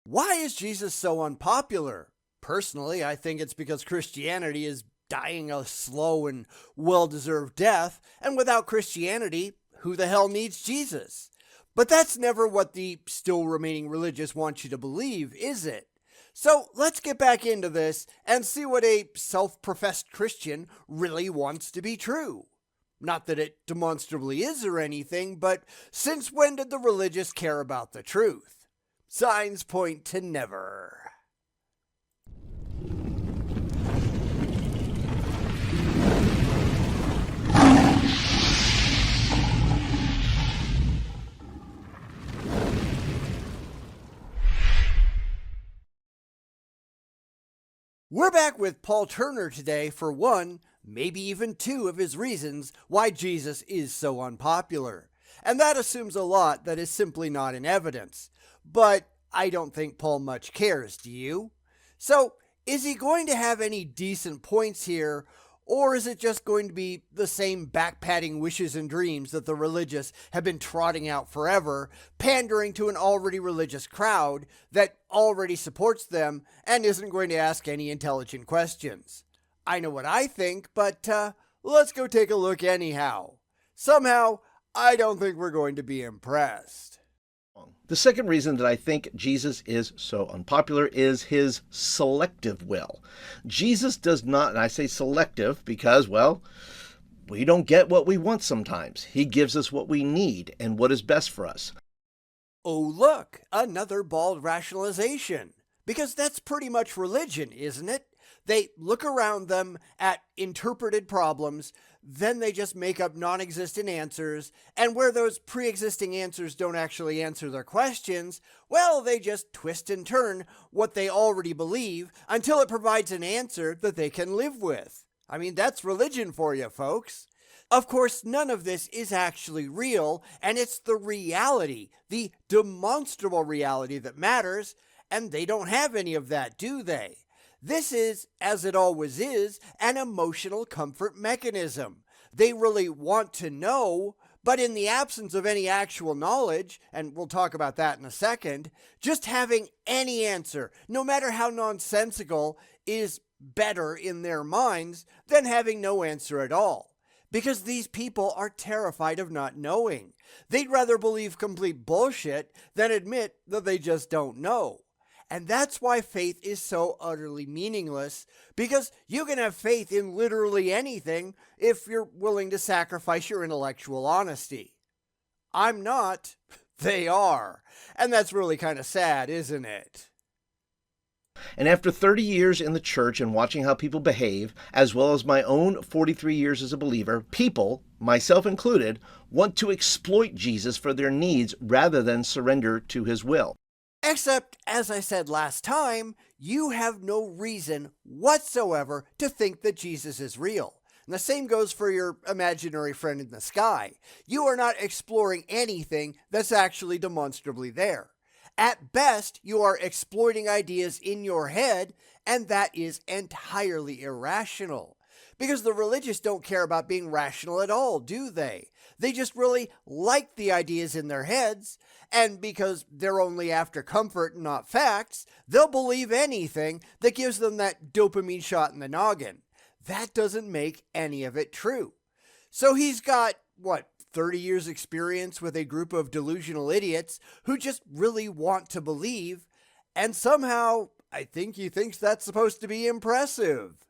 Why is Jesus so unpopular? Personally, I think it's because Christianity is dying a slow and well deserved death, and without Christianity, who the hell needs Jesus? But that's never what the still remaining religious want you to believe, is it? So let's get back into this and see what a self professed Christian really wants to be true. Not that it demonstrably is or anything, but since when did the religious care about the truth? Signs point to never. We're back with Paul Turner today for one, maybe even two of his reasons why Jesus is so unpopular. And that assumes a lot that is simply not in evidence. But I don't think Paul much cares, do you? So, is he going to have any decent points here, or is it just going to be the same backpatting wishes and dreams that the religious have been trotting out forever, pandering to an already religious crowd that already supports them and isn't going to ask any intelligent questions? I know what I think, but let's go take a look anyhow. Somehow, I don't think we're going to be impressed. The second reason that I think Jesus is so unpopular is his selective will. Jesus does not, and I say selective because, well, we don't get what we want sometimes. He gives us what we need and what is best for us. Oh, look, another bald rationalization. Because that's pretty much religion, isn't it? They look around them at interpreted problems, then they just make up non existent answers, and where those pre existing answers don't actually answer their questions, well, they just twist and turn what they already believe until it provides an answer that they can live with. I mean, that's religion for you, folks. Of course, none of this is actually real, and it's the reality, the demonstrable reality that matters, and they don't have any of that, do they? This is, as it always is, an emotional comfort mechanism. They really want to know, but in the absence of any actual knowledge, and we'll talk about that in a second, just having any answer, no matter how nonsensical, is better in their minds than having no answer at all. Because these people are terrified of not knowing. They'd rather believe complete bullshit than admit that they just don't know. And that's why faith is so utterly meaningless, because you can have faith in literally anything if you're willing to sacrifice your intellectual honesty. I'm not. They are. And that's really kind of sad, isn't it? And after 30 years in the church and watching how people behave, as well as my own 43 years as a believer, people, myself included, want to exploit Jesus for their needs rather than surrender to his will. Except, as I said last time, you have no reason whatsoever to think that Jesus is real. And the same goes for your imaginary friend in the sky. You are not exploring anything that's actually demonstrably there. At best, you are exploiting ideas in your head, and that is entirely irrational. Because the religious don't care about being rational at all, do they? They just really like the ideas in their heads, and because they're only after comfort and not facts, they'll believe anything that gives them that dopamine shot in the noggin. That doesn't make any of it true. So he's got, 30 years experience with a group of delusional idiots who just really want to believe, and somehow I think he thinks that's supposed to be impressive.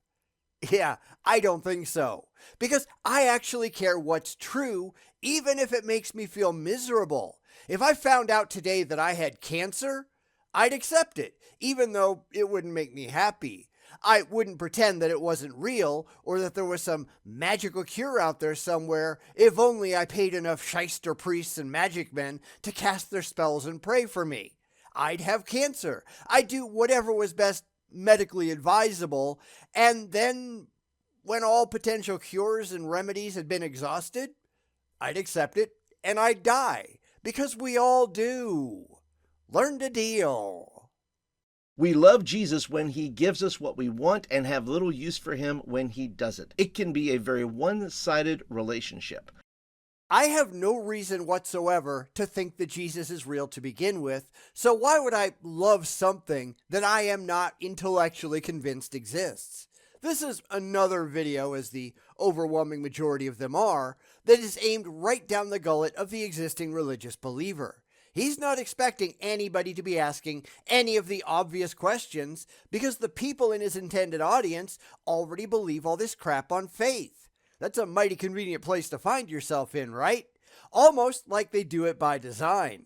Yeah, I don't think so. Because I actually care what's true, even if it makes me feel miserable. If I found out today that I had cancer, I'd accept it, even though it wouldn't make me happy. I wouldn't pretend that it wasn't real or that there was some magical cure out there somewhere if only I paid enough shyster priests and magic men to cast their spells and pray for me. I'd have cancer. I'd do whatever was best medically advisable, and then when all potential cures and remedies had been exhausted, I'd accept it and I'd die, because we all do. Learn to deal. We love Jesus when he gives us what we want and have little use for him when he doesn't. It can be a very one-sided relationship. I have no reason whatsoever to think that Jesus is real to begin with, so why would I love something that I am not intellectually convinced exists? This is another video, as the overwhelming majority of them are, that is aimed right down the gullet of the existing religious believer. He's not expecting anybody to be asking any of the obvious questions because the people in his intended audience already believe all this crap on faith. That's a mighty convenient place to find yourself in, right? Almost like they do it by design.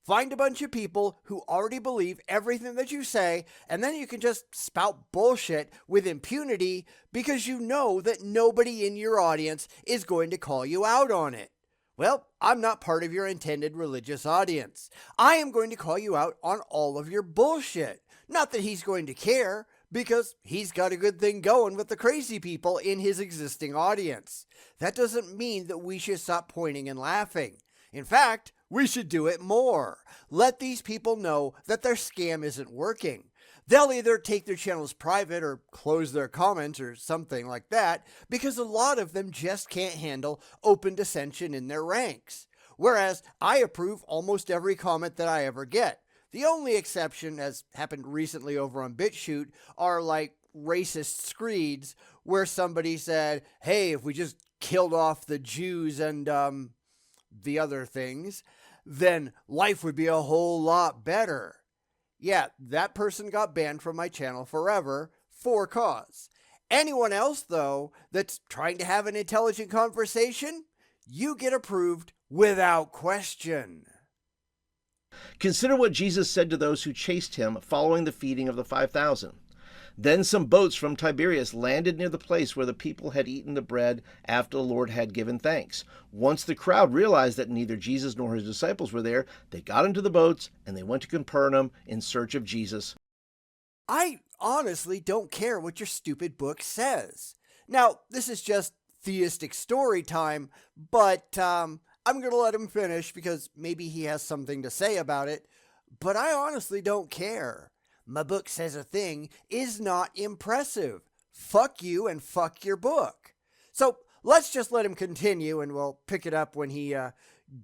Find a bunch of people who already believe everything that you say, and then you can just spout bullshit with impunity because you know that nobody in your audience is going to call you out on it. Well, I'm not part of your intended religious audience. I am going to call you out on all of your bullshit. Not that he's going to care, because he's got a good thing going with the crazy people in his existing audience. That doesn't mean that we should stop pointing and laughing. In fact, we should do it more. Let these people know that their scam isn't working. They'll either take their channels private or close their comments or something like that, because a lot of them just can't handle open dissension in their ranks. Whereas I approve almost every comment that I ever get. The only exception, as happened recently over on BitChute, are like racist screeds where somebody said, hey, if we just killed off the Jews and the other things, then life would be a whole lot better. Yeah, that person got banned from my channel forever for cause. Anyone else, though, that's trying to have an intelligent conversation, you get approved without question. Consider what Jesus said to those who chased him following the feeding of the 5,000. Then some boats from Tiberias landed near the place where the people had eaten the bread after the Lord had given thanks. Once the crowd realized that neither Jesus nor his disciples were there, they got into the boats and they went to Capernaum in search of Jesus. I honestly don't care what your stupid book says. Now, this is just theistic story time, but I'm going to let him finish because maybe he has something to say about it, but I honestly don't care. My book says a thing is not impressive. Fuck you and fuck your book. So let's just let him continue and we'll pick it up when he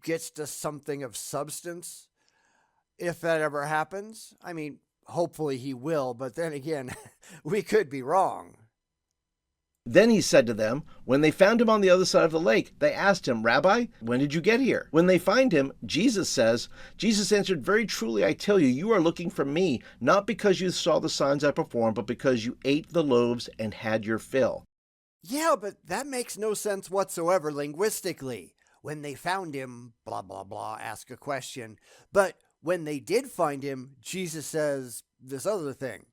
gets to something of substance. If that ever happens. I mean, hopefully he will, but then again, we could be wrong. Then he said to them, when they found him on the other side of the lake, they asked him, Rabbi, when did you get here? When they find him, Jesus answered, very truly I tell you, you are looking for me, not because you saw the signs I performed, but because you ate the loaves and had your fill. Yeah, but that makes no sense whatsoever linguistically. When they found him, blah, blah, blah, ask a question. But when they did find him, Jesus says this other thing.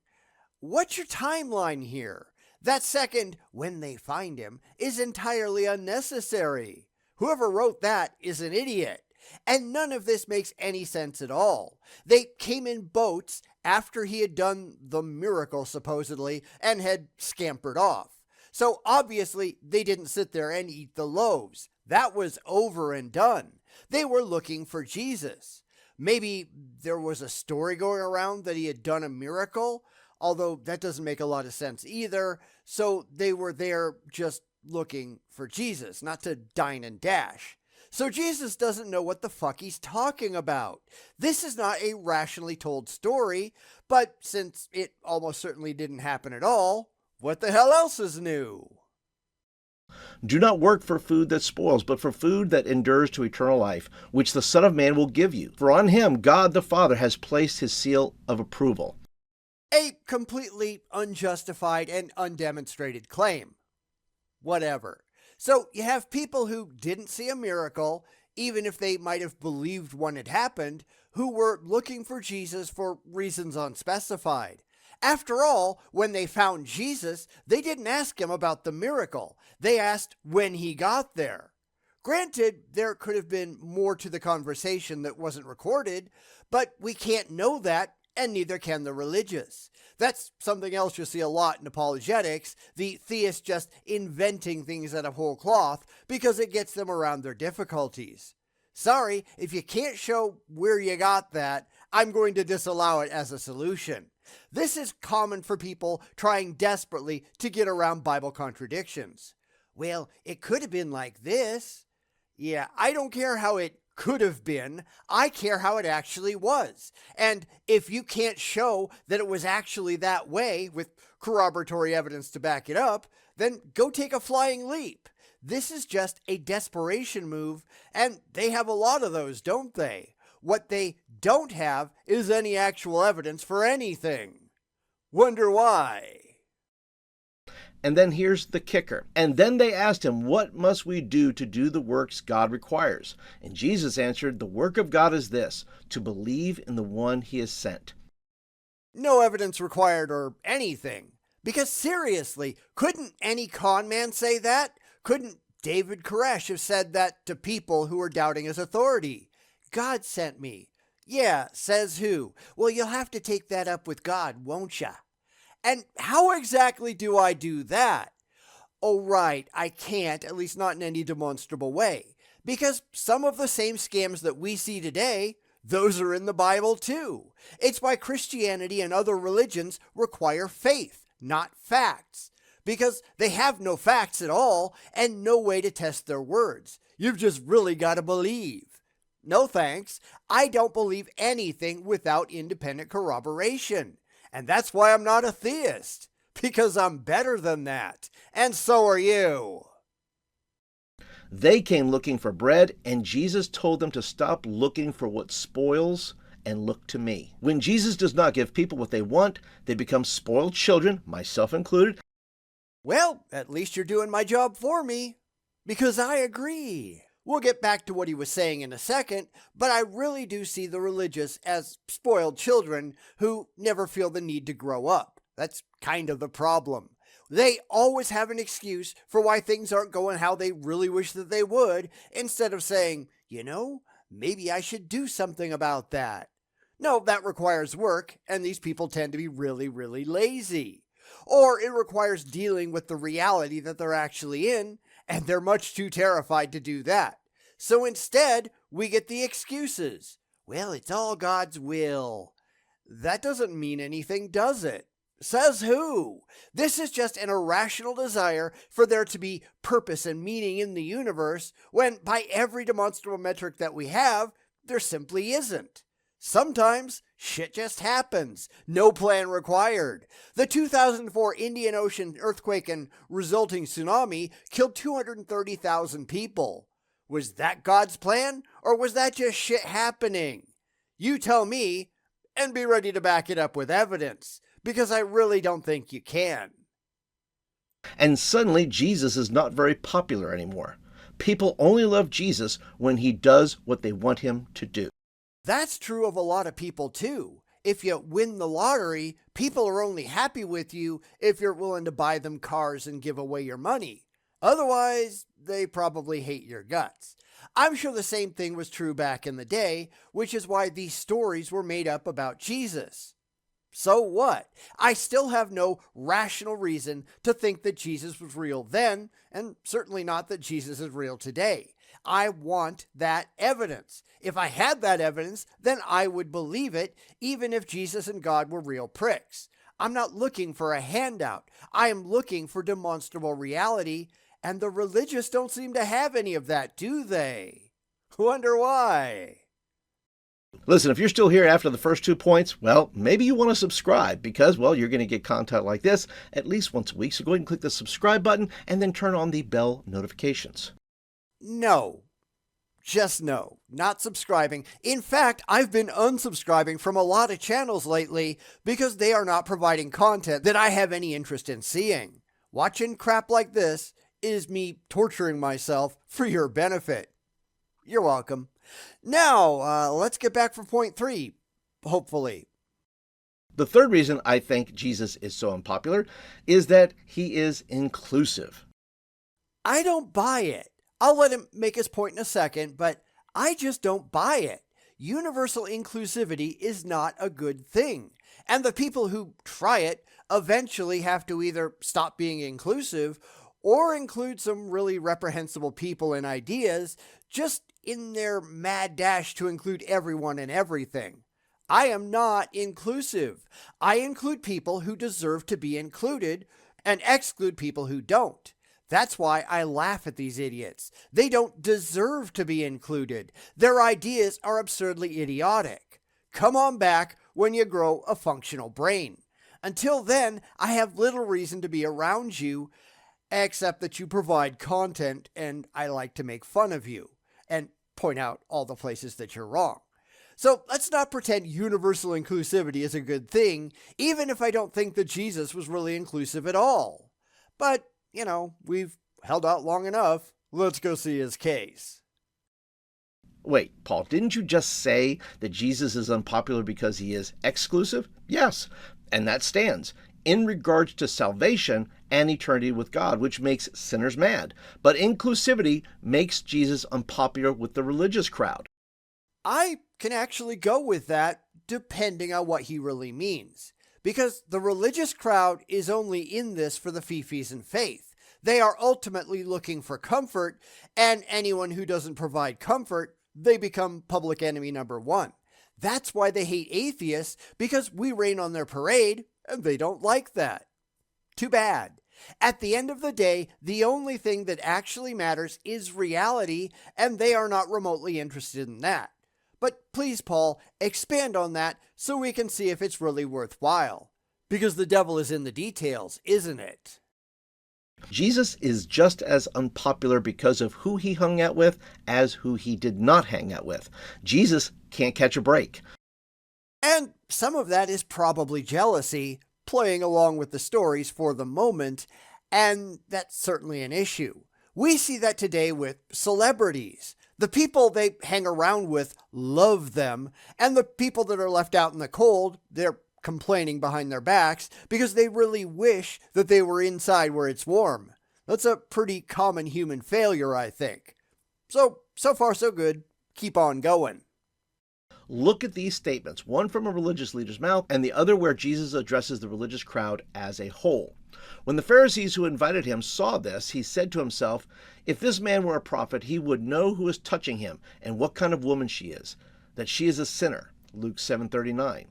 What's your timeline here? That second, when they find him, is entirely unnecessary. Whoever wrote that is an idiot. And none of this makes any sense at all. They came in boats after he had done the miracle, supposedly, and had scampered off. So obviously, they didn't sit there and eat the loaves. That was over and done. They were looking for Jesus. Maybe there was a story going around that he had done a miracle, although that doesn't make a lot of sense either. So they were there just looking for Jesus, not to dine and dash. So Jesus doesn't know what the fuck he's talking about. This is not a rationally told story, but since it almost certainly didn't happen at all, what the hell else is new? Do not work for food that spoils, but for food that endures to eternal life, which the Son of Man will give you. For on him God the Father has placed his seal of approval. A completely unjustified and undemonstrated claim. Whatever. So you have people who didn't see a miracle, even if they might have believed one had happened, who were looking for Jesus for reasons unspecified. After all, when they found Jesus, they didn't ask him about the miracle. They asked when he got there. Granted, there could have been more to the conversation that wasn't recorded, but we can't know that, and neither can the religious. That's something else you'll see a lot in apologetics, the theists just inventing things out of whole cloth because it gets them around their difficulties. Sorry, if you can't show where you got that, I'm going to disallow it as a solution. This is common for people trying desperately to get around Bible contradictions. Well, it could have been like this. Yeah, I don't care how it could have been. I care how it actually was. And if you can't show that it was actually that way with corroboratory evidence to back it up, then go take a flying leap. This is just a desperation move, and they have a lot of those, don't they? What they don't have is any actual evidence for anything. Wonder why? And then here's the kicker. And then they asked him, "What must we do to do the works God requires?" And Jesus answered, "The work of God is this, to believe in the one he has sent." No evidence required or anything. Because seriously, couldn't any con man say that? Couldn't David Koresh have said that to people who were doubting his authority? God sent me. Yeah, says who? Well, you'll have to take that up with God, won't ya? And how exactly do I do that? Oh, right, I can't, at least not in any demonstrable way. Because some of the same scams that we see today, those are in the Bible too. It's why Christianity and other religions require faith, not facts. Because they have no facts at all and no way to test their words. You've just really got to believe. No thanks. I don't believe anything without independent corroboration. And that's why I'm not a theist. Because I'm better than that. And so are you. They came looking for bread, and Jesus told them to stop looking for what spoils and look to me. When Jesus does not give people what they want, they become spoiled children, myself included. Well, at least you're doing my job for me. Because I agree. We'll get back to what he was saying in a second, but I really do see the religious as spoiled children who never feel the need to grow up. That's kind of the problem. They always have an excuse for why things aren't going how they really wish that they would, instead of saying, maybe I should do something about that. No, that requires work, and these people tend to be really, really lazy. Or it requires dealing with the reality that they're actually in, and they're much too terrified to do that. So instead, we get the excuses. Well, it's all God's will. That doesn't mean anything, does it? Says who? This is just an irrational desire for there to be purpose and meaning in the universe, when by every demonstrable metric that we have, there simply isn't. Sometimes shit just happens. No plan required. The 2004 Indian Ocean earthquake and resulting tsunami killed 230,000 people. Was that God's plan, or was that just shit happening? You tell me, and be ready to back it up with evidence, because I really don't think you can. And suddenly, Jesus is not very popular anymore. People only love Jesus when he does what they want him to do. That's true of a lot of people too. If you win the lottery, people are only happy with you if you're willing to buy them cars and give away your money. Otherwise, they probably hate your guts. I'm sure the same thing was true back in the day, which is why these stories were made up about Jesus. So what? I still have no rational reason to think that Jesus was real then, and certainly not that Jesus is real today. I want that evidence. If I had that evidence, then I would believe it, even if Jesus and God were real pricks. I'm not looking for a handout. I am looking for demonstrable reality, and the religious don't seem to have any of that, do they? Wonder why? Listen, if you're still here after the first 2 points, well, maybe you want to subscribe because, well, you're going to get content like this at least once a week. So go ahead and click the subscribe button and then turn on the bell notifications. No. Just no. Not subscribing. In fact, I've been unsubscribing from a lot of channels lately because they are not providing content that I have any interest in seeing. Watching crap like this is me torturing myself for your benefit. You're welcome. Now, let's get back for point 3, hopefully. The third reason I think Jesus is so unpopular is that he is inclusive. I don't buy it. I'll let him make his point in a second, but I just don't buy it. Universal inclusivity is not a good thing. And the people who try it eventually have to either stop being inclusive or include some really reprehensible people and ideas just in their mad dash to include everyone and everything. I am not inclusive. I include people who deserve to be included and exclude people who don't. That's why I laugh at these idiots. They don't deserve to be included. Their ideas are absurdly idiotic. Come on back when you grow a functional brain. Until then, I have little reason to be around you, except that you provide content and I like to make fun of you and point out all the places that you're wrong. So let's not pretend universal inclusivity is a good thing, even if I don't think that Jesus was really inclusive at all. But, we've held out long enough. Let's go see his case. Wait, Paul, didn't you just say that Jesus is unpopular because he is exclusive? Yes, and that stands in regards to salvation and eternity with God, which makes sinners mad. But inclusivity makes Jesus unpopular with the religious crowd. I can actually go with that depending on what he really means. Because the religious crowd is only in this for the fifis and faith. They are ultimately looking for comfort, and anyone who doesn't provide comfort, they become public enemy number one. That's why they hate atheists, because we rain on their parade, and they don't like that. Too bad. At the end of the day, the only thing that actually matters is reality, and they are not remotely interested in that. But please, Paul, expand on that so we can see if it's really worthwhile. Because the devil is in the details, isn't it? Jesus is just as unpopular because of who he hung out with as who he did not hang out with. Jesus can't catch a break. And some of that is probably jealousy, playing along with the stories for the moment, and that's certainly an issue. We see that today with celebrities. The people they hang around with love them, and the people that are left out in the cold, they're complaining behind their backs because they really wish that they were inside where it's warm. That's a pretty common human failure, I think. So far so good. Keep on going. Look at these statements, one from a religious leader's mouth and the other where Jesus addresses the religious crowd as a whole. When the Pharisees who invited him saw this, he said to himself, "If this man were a prophet, he would know who is touching him and what kind of woman she is, that she is a sinner." Luke 7:39.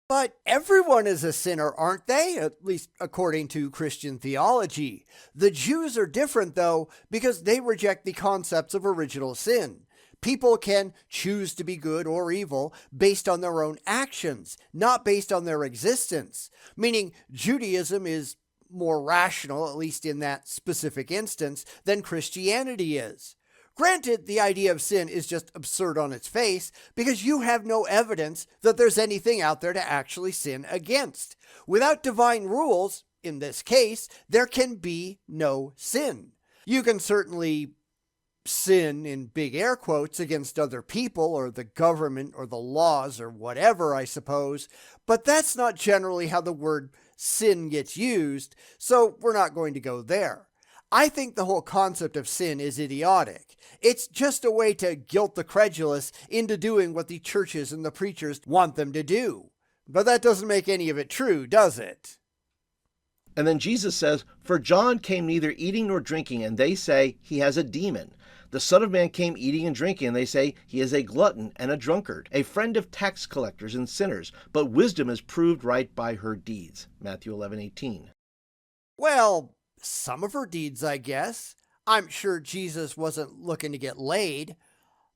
But everyone is a sinner, aren't they? At least according to Christian theology. The Jews are different, though, because they reject the concepts of original sin. People can choose to be good or evil based on their own actions, not based on their existence. Meaning Judaism is more rational, at least in that specific instance, than Christianity is. Granted, the idea of sin is just absurd on its face because you have no evidence that there's anything out there to actually sin against. Without divine rules, in this case, there can be no sin. You can certainly sin in big air quotes against other people or the government or the laws or whatever, I suppose, but that's not generally how the word sin gets used, so we're not going to go there. I think the whole concept of sin is idiotic. It's just a way to guilt the credulous into doing what the churches and the preachers want them to do. But that doesn't make any of it true, does it? And then Jesus says, "For John came neither eating nor drinking, and they say he has a demon. The Son of Man came eating and drinking, and they say he is a glutton and a drunkard, a friend of tax collectors and sinners. But wisdom is proved right by her deeds." Matthew 11:18. Well, some of her deeds, I guess. I'm sure Jesus wasn't looking to get laid.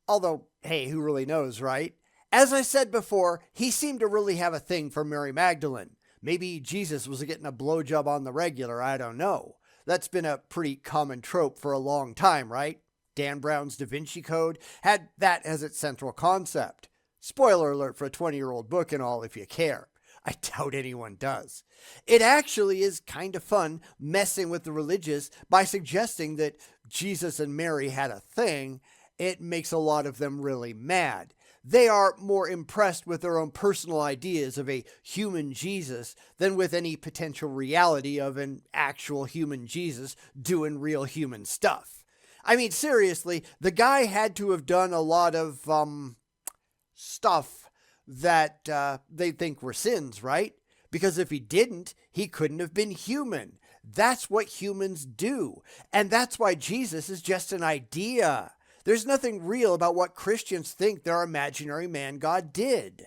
Although, hey, who really knows, right? As I said before, he seemed to really have a thing for Mary Magdalene. Maybe Jesus was getting a blowjob on the regular, I don't know. That's been a pretty common trope for a long time, right? Dan Brown's Da Vinci Code had that as its central concept. Spoiler alert for a 20-year-old book and all if you care. I doubt anyone does. It actually is kind of fun messing with the religious by suggesting that Jesus and Mary had a thing. It makes a lot of them really mad. They are more impressed with their own personal ideas of a human Jesus than with any potential reality of an actual human Jesus doing real human stuff. I mean, seriously, the guy had to have done a lot of, stuff that they think were sins, right? Because if he didn't, he couldn't have been human. That's what humans do. And that's why Jesus is just an idea. There's nothing real about what Christians think their imaginary man God did.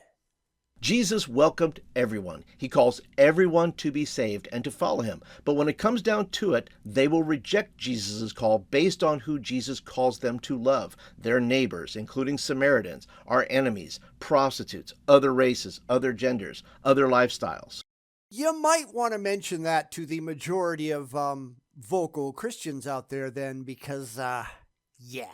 Jesus welcomed everyone. He calls everyone to be saved and to follow him. But when it comes down to it, they will reject Jesus' call based on who Jesus calls them to love. Their neighbors, including Samaritans, our enemies, prostitutes, other races, other genders, other lifestyles. You might want to mention that to the majority of vocal Christians out there then, because, yeah.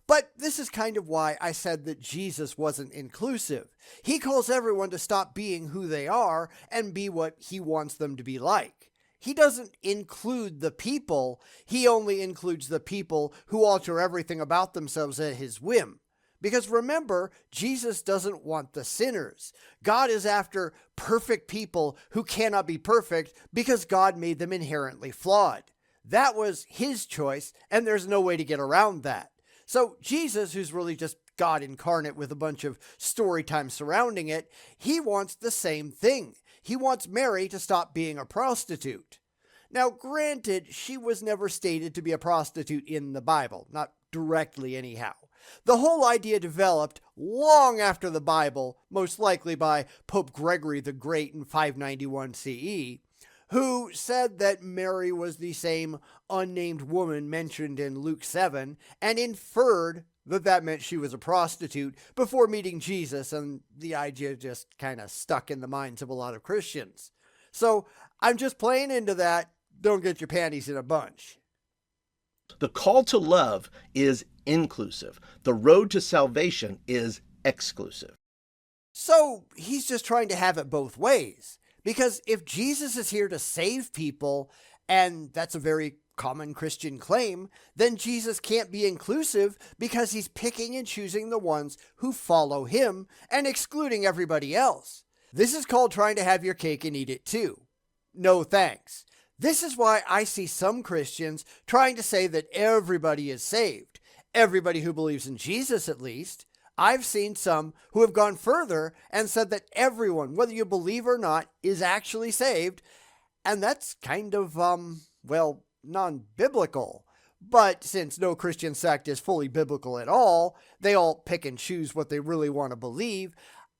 But this is kind of why I said that Jesus wasn't inclusive. He calls everyone to stop being who they are and be what he wants them to be like. He doesn't include the people, he only includes the people who alter everything about themselves at his whim. Because remember, Jesus doesn't want the sinners. God is after perfect people who cannot be perfect because God made them inherently flawed. That was his choice, and there's no way to get around that. So Jesus, who's really just God incarnate with a bunch of story time surrounding it, he wants the same thing. He wants Mary to stop being a prostitute. Now, granted, she was never stated to be a prostitute in the Bible, not directly anyhow. The whole idea developed long after the Bible, most likely by Pope Gregory the Great in 591 CE, who said that Mary was the same unnamed woman mentioned in Luke 7 and inferred that that meant she was a prostitute before meeting Jesus, and the idea just kind of stuck in the minds of a lot of Christians. So I'm just playing into that. Don't get your panties in a bunch. The call to love is inclusive. The road to salvation is exclusive. So he's just trying to have it both ways. Because if Jesus is here to save people, and that's a very common Christian claim, then Jesus can't be inclusive because he's picking and choosing the ones who follow him and excluding everybody else. This is called trying to have your cake and eat it too. No thanks. This is why I see some Christians trying to say that everybody is saved. Everybody who believes in Jesus, at least. I've seen some who have gone further and said that everyone, whether you believe or not, is actually saved. And that's kind of, non-biblical. But since no Christian sect is fully biblical at all, they all pick and choose what they really want to believe,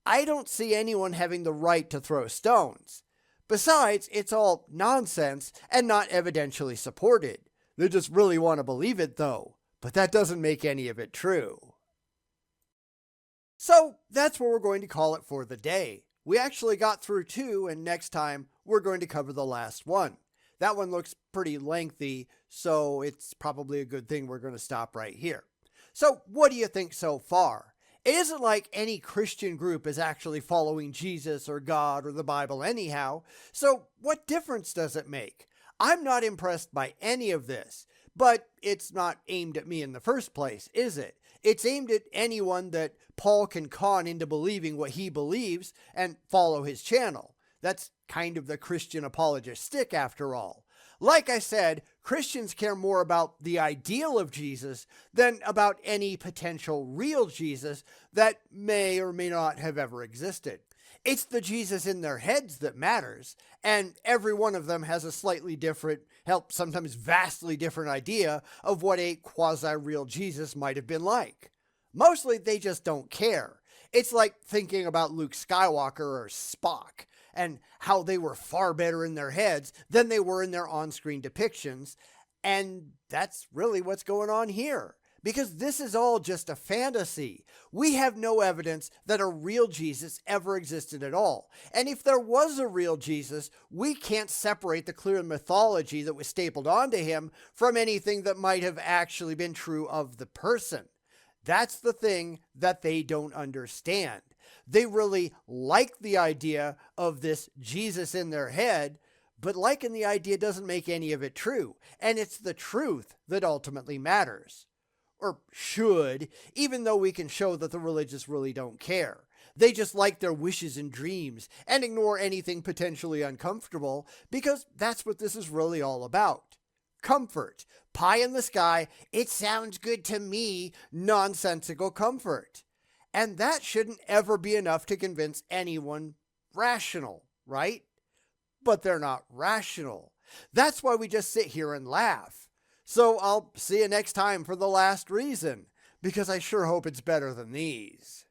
I don't see anyone having the right to throw stones. Besides, it's all nonsense and not evidentially supported. They just really want to believe it though, but that doesn't make any of it true. So that's what we're going to call it for the day. We actually got through two, and next time we're going to cover the last one. That one looks pretty lengthy, so it's probably a good thing we're going to stop right here. So what do you think so far? It isn't like any Christian group is actually following Jesus or God or the Bible anyhow, so what difference does it make? I'm not impressed by any of this, but it's not aimed at me in the first place, is it? It's aimed at anyone that Paul can con into believing what he believes and follow his channel. That's kind of the Christian apologist stick after all. Like I said, Christians care more about the ideal of Jesus than about any potential real Jesus that may or may not have ever existed. It's the Jesus in their heads that matters, and every one of them has a slightly different, sometimes vastly different idea of what a quasi-real Jesus might have been like. Mostly they just don't care. It's like thinking about Luke Skywalker or Spock, and how they were far better in their heads than they were in their on-screen depictions, and that's really what's going on here. Because this is all just a fantasy. We have no evidence that a real Jesus ever existed at all. And if there was a real Jesus, we can't separate the clear mythology that was stapled onto him from anything that might have actually been true of the person. That's the thing that they don't understand. They really like the idea of this Jesus in their head, but liking the idea doesn't make any of it true. And it's the truth that ultimately matters. Or should, even though we can show that the religious really don't care. They just like their wishes and dreams and ignore anything potentially uncomfortable because that's what this is really all about. Comfort. Pie in the sky, it sounds good to me, nonsensical comfort. And that shouldn't ever be enough to convince anyone rational, right? But they're not rational. That's why we just sit here and laugh. So I'll see you next time for the last reason, because I sure hope it's better than these.